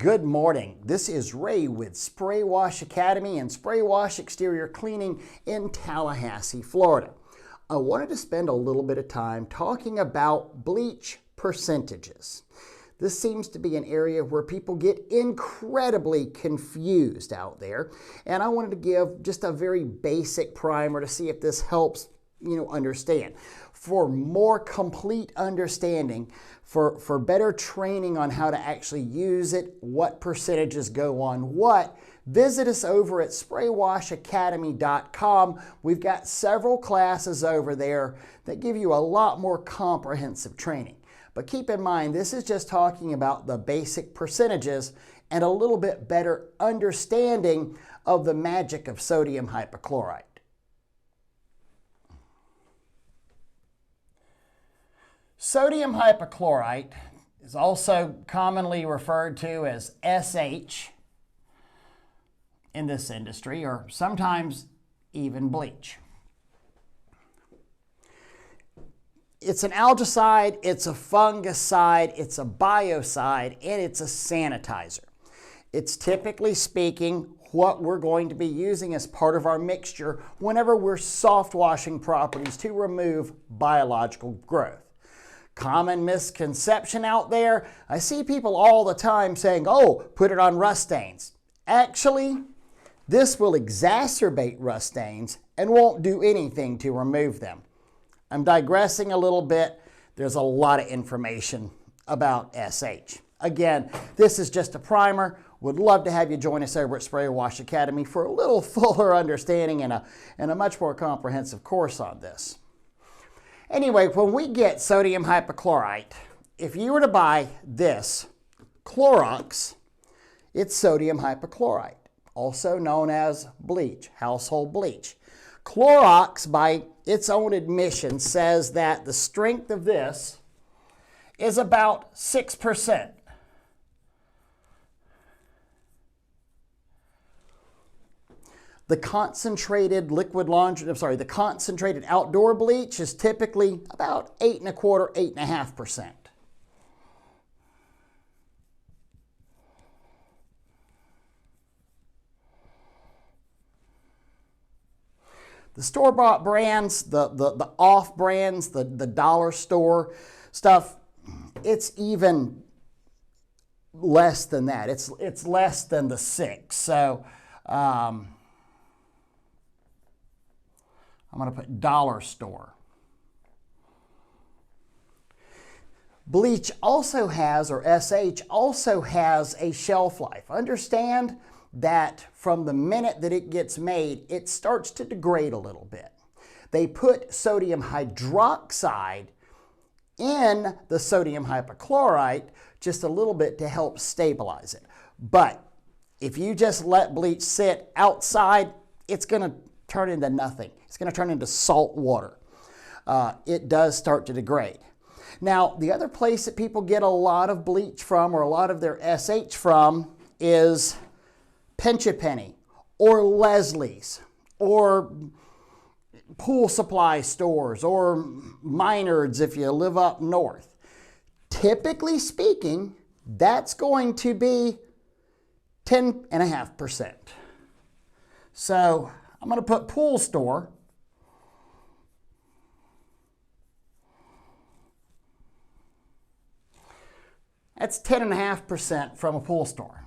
Good morning. This is Ray with Spray Wash Academy and Spray Wash Exterior Cleaning in Tallahassee, Florida. I wanted to spend a little bit of time talking about bleach percentages. This seems to be an area where people get incredibly confused out there, and I wanted to give just a very basic primer to see if this helps understand. For more complete understanding, for better training on how to actually use it, what percentages go on what, visit us over at spraywashacademy.com. We've got several classes over there that give you a lot more comprehensive training. But keep in mind, this is just talking about the basic percentages and a little bit better understanding of the magic of sodium hypochlorite. Sodium hypochlorite is also commonly referred to as SH in this industry, or sometimes even bleach. It's an algicide, it's a fungicide, it's a biocide, and it's a sanitizer. It's typically speaking what we're going to be using as part of our mixture whenever we're soft washing properties to remove biological growth. Common misconception out there, I see people all the time saying, oh, put it on rust stains. Actually, this will exacerbate rust stains and won't do anything to remove them. I'm digressing a little bit. There's a lot of information about SH. Again, this is just a primer. Would love to have you join us over at Spray Wash Academy for a little fuller understanding and a much more comprehensive course on this. Anyway, when we get sodium hypochlorite, if you were to buy this Clorox, it's sodium hypochlorite, also known as bleach, household bleach. Clorox, by its own admission, says that the strength of this is about 6%. The concentrated the concentrated outdoor bleach is typically about 8.25%, 8.5%. The store-bought brands, the off brands, the dollar store stuff, it's even less than that. It's less than the 6. So I'm going to put dollar store. Bleach also has, or SH also has, a shelf life. Understand that from the minute that it gets made, it starts to degrade a little bit. They put sodium hydroxide in the sodium hypochlorite just a little bit to help stabilize it. But if you just let bleach sit outside, it's going to turn into nothing. It's going to turn into salt water. It does start to degrade. Now, the other place that people get a lot of bleach from, or a lot of their SH from, is Pinch a Penny or Leslie's or pool supply stores or Minards if you live up north. Typically speaking, that's going to be 10.5%. So I'm going to put pool store. That's 10.5% from a pool store.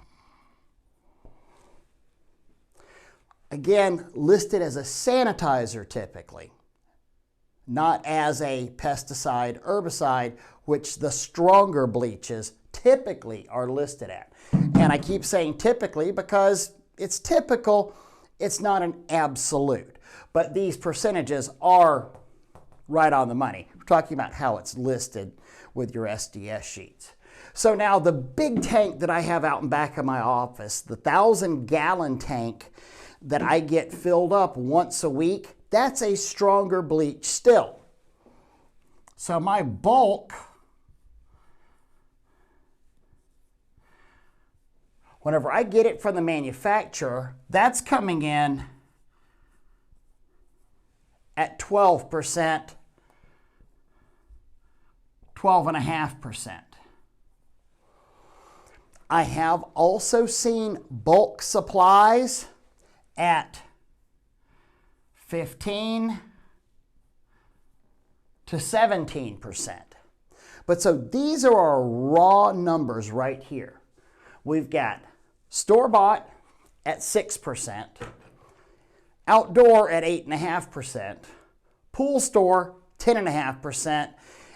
Again, listed as a sanitizer typically, not as a pesticide, herbicide, which the stronger bleaches typically are listed at. And I keep saying typically because it's typical, it's not an absolute. But these percentages are right on the money. We're talking about how it's listed with your SDS sheets. So now the big tank that I have out in back of my office, the 1,000-gallon tank that I get filled up once a week, that's a stronger bleach still. So my bulk, whenever I get it from the manufacturer, that's coming in at 12%, 12.5%. I have also seen bulk supplies at 15 to 17%. But so these are our raw numbers right here. We've got store-bought at 6%, outdoor at 8.5%, pool store 10.5%,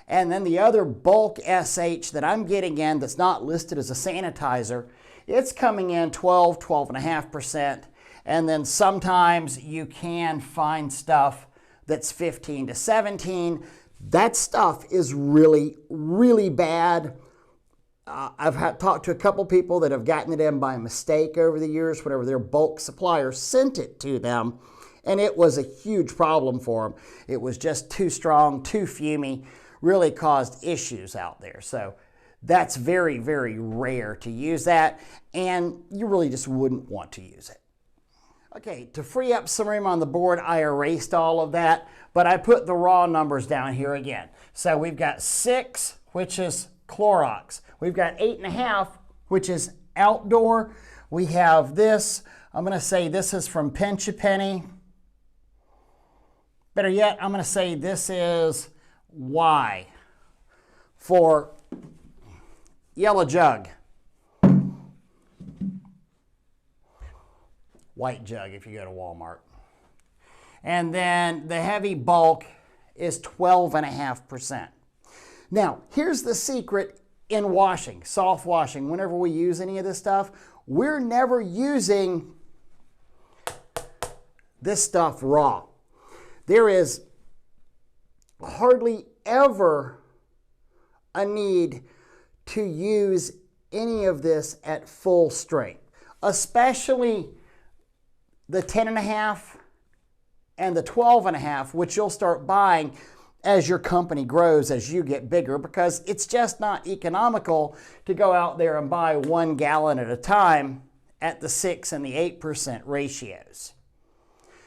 and then the other bulk SH that I'm getting in that's not listed as a sanitizer, it's coming in 12.5%, and then sometimes you can find stuff that's 15 to 17. That stuff is really, really bad. I've talked to a couple people that have gotten it in by mistake over the years whenever their bulk supplier sent it to them, and it was a huge problem for them. It was just too strong, too fumy, really caused issues out there. So that's very, very rare to use that, and you really just wouldn't want to use it. Okay, to free up some room on the board, I erased all of that, but I put the raw numbers down here again. So we've got 6, which is Clorox. We've got 8.5, which is outdoor. We have this. I'm going to say this is from Pinch a Penny. Better yet, I'm going to say this is Y for yellow jug. White jug if you go to Walmart. And then the heavy bulk is 12.5%. Now, here's the secret in washing, soft washing. Whenever we use any of this stuff, we're never using this stuff raw. There is hardly ever a need to use any of this at full strength, especially the 10.5 and the 12.5, which you'll start buying as your company grows, as you get bigger, because it's just not economical to go out there and buy 1 gallon at a time at the 6 and the 8% ratios.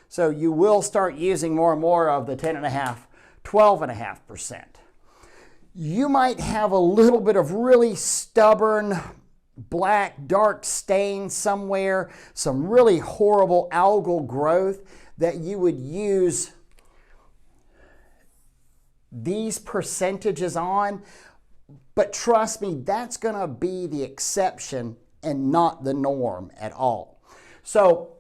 So you will start using more and more of the 10.5, 12.5%. You might have a little bit of really stubborn black dark stain somewhere, some really horrible algal growth that you would use these percentages on, but trust me, that's going to be the exception and not the norm at all. So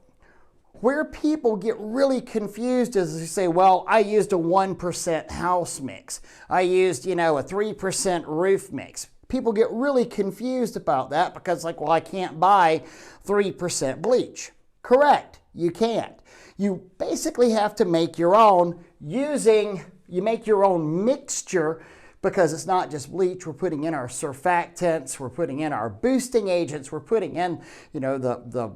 where people get really confused is they say, well, I used a 1% house mix. I used, a 3% roof mix. People get really confused about that because like, well, I can't buy 3% bleach. Correct, you can't. You basically have to make your own you make your own mixture, because it's not just bleach. We're putting in our surfactants, we're putting in our boosting agents, we're putting in, the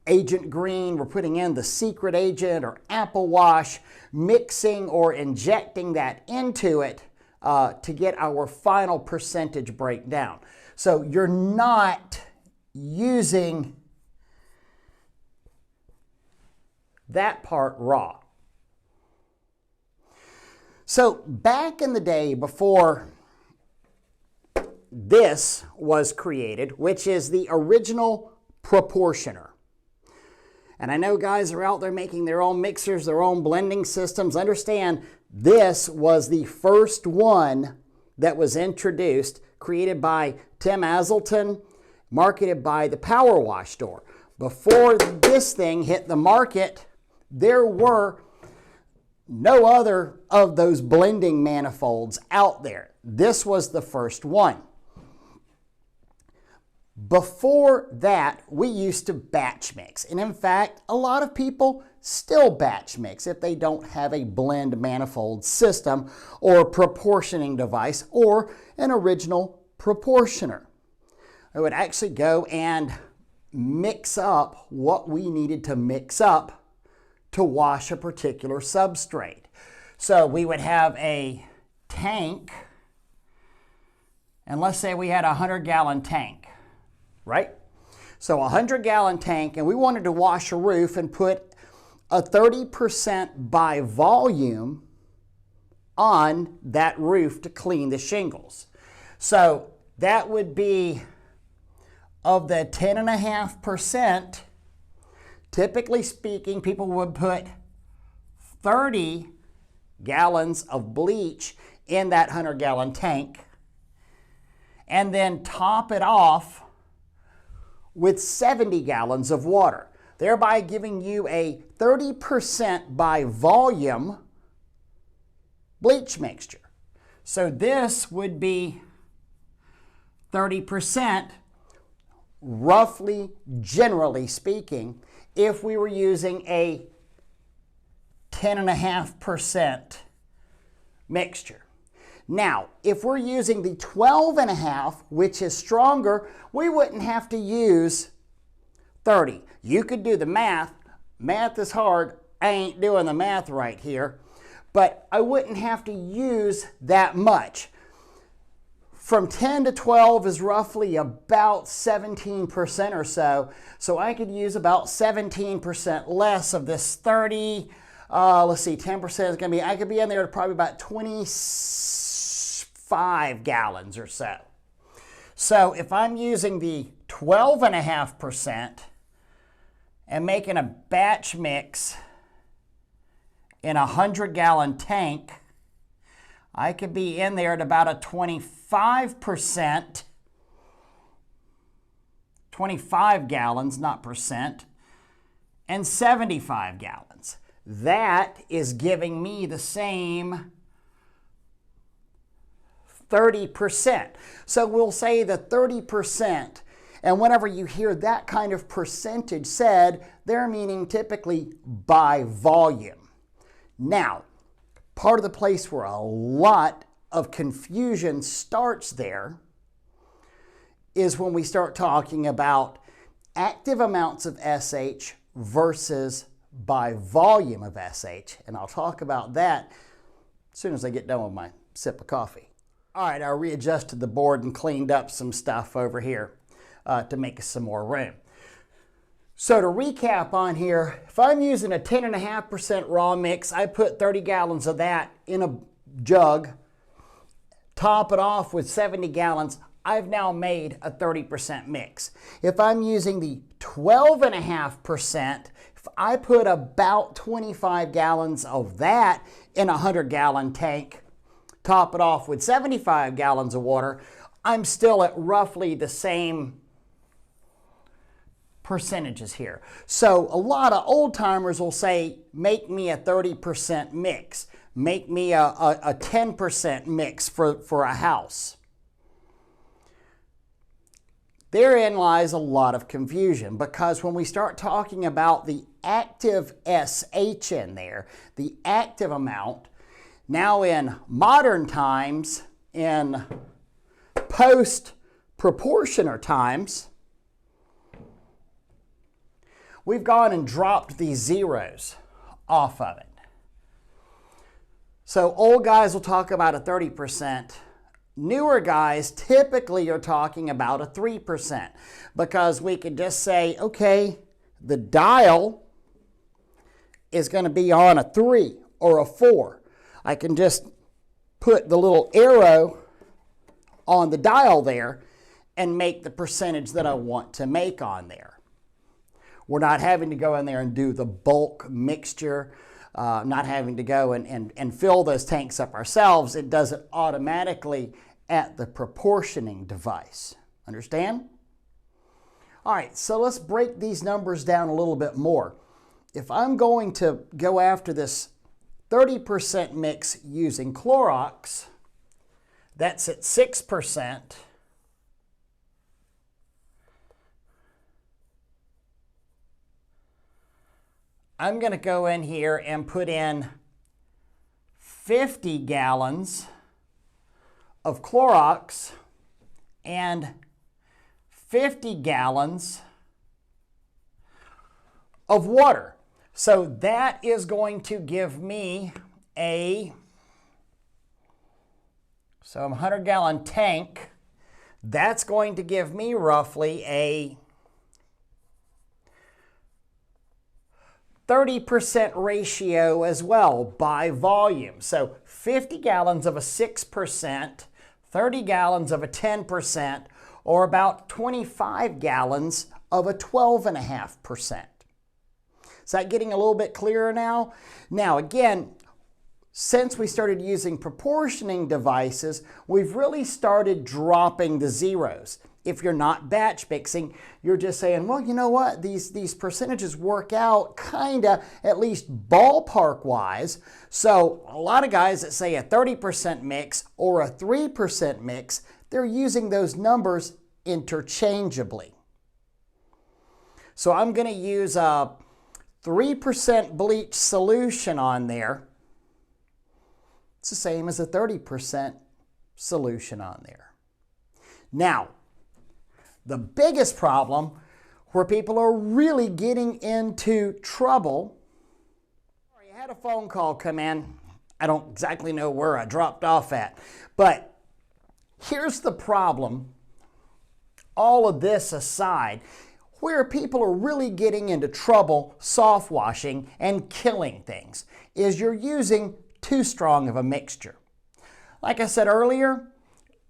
agent green, we're putting in the secret agent or apple wash, mixing or injecting that into it to get our final percentage breakdown. So you're not using that part raw. So back in the day before this was created, which is the original proportioner. And I know guys are out there making their own mixers, their own blending systems. Understand, this was the first one that was introduced, created by Tim Azelton, marketed by the Power Wash store. Before this thing hit the market, there were no other of those blending manifolds out there. This was the first one. Before that, we used to batch mix. And in fact, a lot of people still batch mix if they don't have a blend manifold system or proportioning device or an original proportioner. I would actually go and mix up what we needed to mix up to wash a particular substrate. So we would have a tank, and let's say we had a 100-gallon tank, right? So a 100-gallon tank, and we wanted to wash a roof and put a 30% by volume on that roof to clean the shingles. So that would be of the 10.5%, typically speaking, people would put 30 gallons of bleach in that 100-gallon tank and then top it off with 70 gallons of water, thereby giving you a 30% by volume bleach mixture. So this would be 30%, roughly, generally speaking, if we were using a 10.5% mixture. Now, if we're using the 12.5, which is stronger, we wouldn't have to use 30. You could do the math. Math is hard. I ain't doing the math right here. But I wouldn't have to use that much. From 10 to 12 is roughly about 17% or so. So I could use about 17% less of this 30. Let's see, 10% is going to be, I could be in there to probably about 25 gallons or so. So if I'm using the 12.5% and making a batch mix in a 100-gallon tank, I could be in there at about a 25%, 25 gallons, not percent, and 75 gallons. That is giving me the same 30%. So we'll say the 30%, and whenever you hear that kind of percentage said, they're meaning typically by volume. Now, part of the place where a lot of confusion starts there is when we start talking about active amounts of SH versus by volume of SH. And I'll talk about that as soon as I get done with my sip of coffee. All right, I readjusted the board and cleaned up some stuff over here to make us some more room. So to recap on here, if I'm using a 10.5% raw mix, I put 30 gallons of that in a jug, top it off with 70 gallons, I've now made a 30% mix. If I'm using the 12.5%, if I put about 25 gallons of that in a 100-gallon tank, top it off with 75 gallons of water, I'm still at roughly the same percentages here. So a lot of old timers will say, make me a 30% mix. Make me a 10% mix for a house. Therein lies a lot of confusion, because when we start talking about the active SH in there, the active amount, now in modern times, in post-proportioner times, we've gone and dropped these zeros off of it. So old guys will talk about a 30%. Newer guys typically are talking about a 3%, because we could just say, okay, the dial is going to be on a 3 or a 4. I can just put the little arrow on the dial there and make the percentage that I want to make on there. We're not having to go in there and do the bulk mixture, not having to go and fill those tanks up ourselves. It does it automatically at the proportioning device. Understand? All right, so let's break these numbers down a little bit more. If I'm going to go after this 30% mix using Clorox, that's at 6%. I'm going to go in here and put in 50 gallons of Clorox and 50 gallons of water. So that is going to give me a 100-gallon tank. That's going to give me roughly a 30% ratio as well by volume. So 50 gallons of a 6%, 30 gallons of a 10%, or about 25 gallons of a 12.5%. Is that getting a little bit clearer now? Now again, since we started using proportioning devices, we've really started dropping the zeros. If you're not batch mixing, you're just saying, well, you know what, these percentages work out kinda, at least ballpark wise. So a lot of guys that say a 30% mix or a 3% mix, they're using those numbers interchangeably. So I'm gonna use a 3% bleach solution on there. It's the same as a 30% solution on there. Now, the biggest problem where people are really getting into trouble, I had a phone call come in. I don't exactly know where I dropped off at, but here's the problem, all of this aside, where people are really getting into trouble soft washing and killing things is you're using too strong of a mixture. Like I said earlier,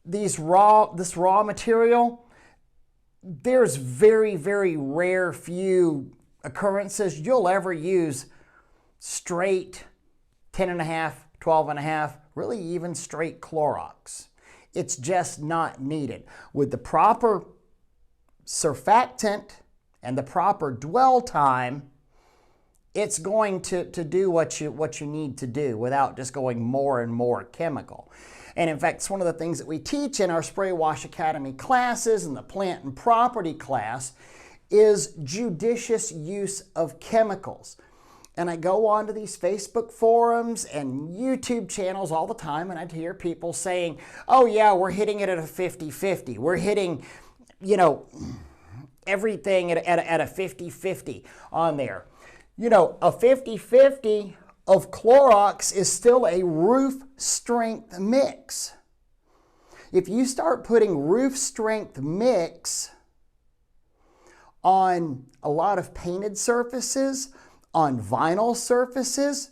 this raw material, there's very, very rare few occurrences you'll ever use straight 10.5, 12.5, really even straight Clorox. It's just not needed. With the proper surfactant and the proper dwell time, it's going to do what you need to do without just going more and more chemical. And in fact, it's one of the things that we teach in our Spray Wash Academy classes and the plant and property class is judicious use of chemicals. And I go onto these Facebook forums and YouTube channels all the time, and I'd hear people saying, oh yeah, we're hitting it at a 50-50. We're hitting, you know, everything at a 50-50 on there. You know, a 50-50 of Clorox is still a roof strength mix. If you start putting roof strength mix on a lot of painted surfaces, on vinyl surfaces,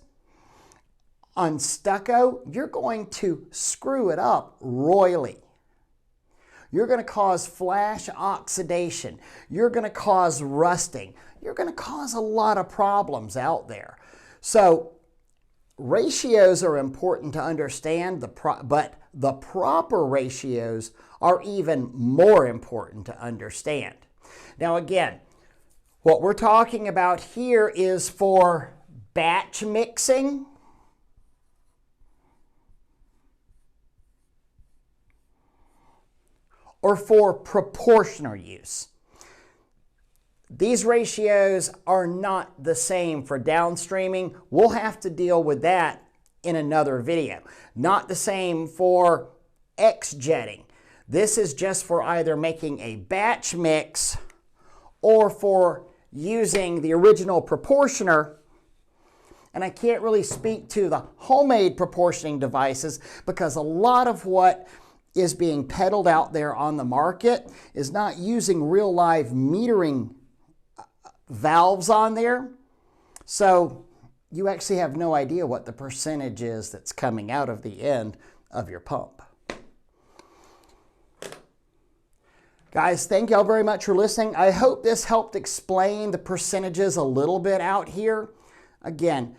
on stucco, you're going to screw it up royally. You're going to cause flash oxidation. You're going to cause rusting. You're going to cause a lot of problems out there. So ratios are important to understand, but the proper ratios are even more important to understand. Now again, what we're talking about here is for batch mixing or for proportional use. These ratios are not the same for downstreaming. We'll have to deal with that in another video. Not the same for X-jetting. This is just for either making a batch mix or for using the original proportioner. And I can't really speak to the homemade proportioning devices because a lot of what is being peddled out there on the market is not using real live metering valves on there. So you actually have no idea what the percentage is that's coming out of the end of your pump. Guys, thank y'all very much for listening. I hope this helped explain the percentages a little bit out here. Again,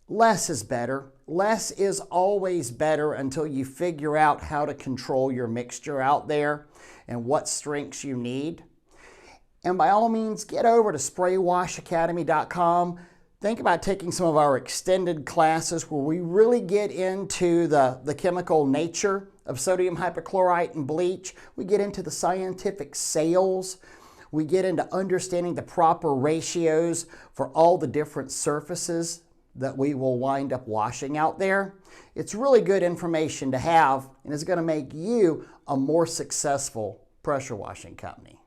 less is better. Less is always better until you figure out how to control your mixture out there and what strengths you need. And by all means, get over to spraywashacademy.com. Think about taking some of our extended classes where we really get into the chemical nature of sodium hypochlorite and bleach. We get into the scientific sales. We get into understanding the proper ratios for all the different surfaces that we will wind up washing out there. It's really good information to have, and it's going to make you a more successful pressure washing company.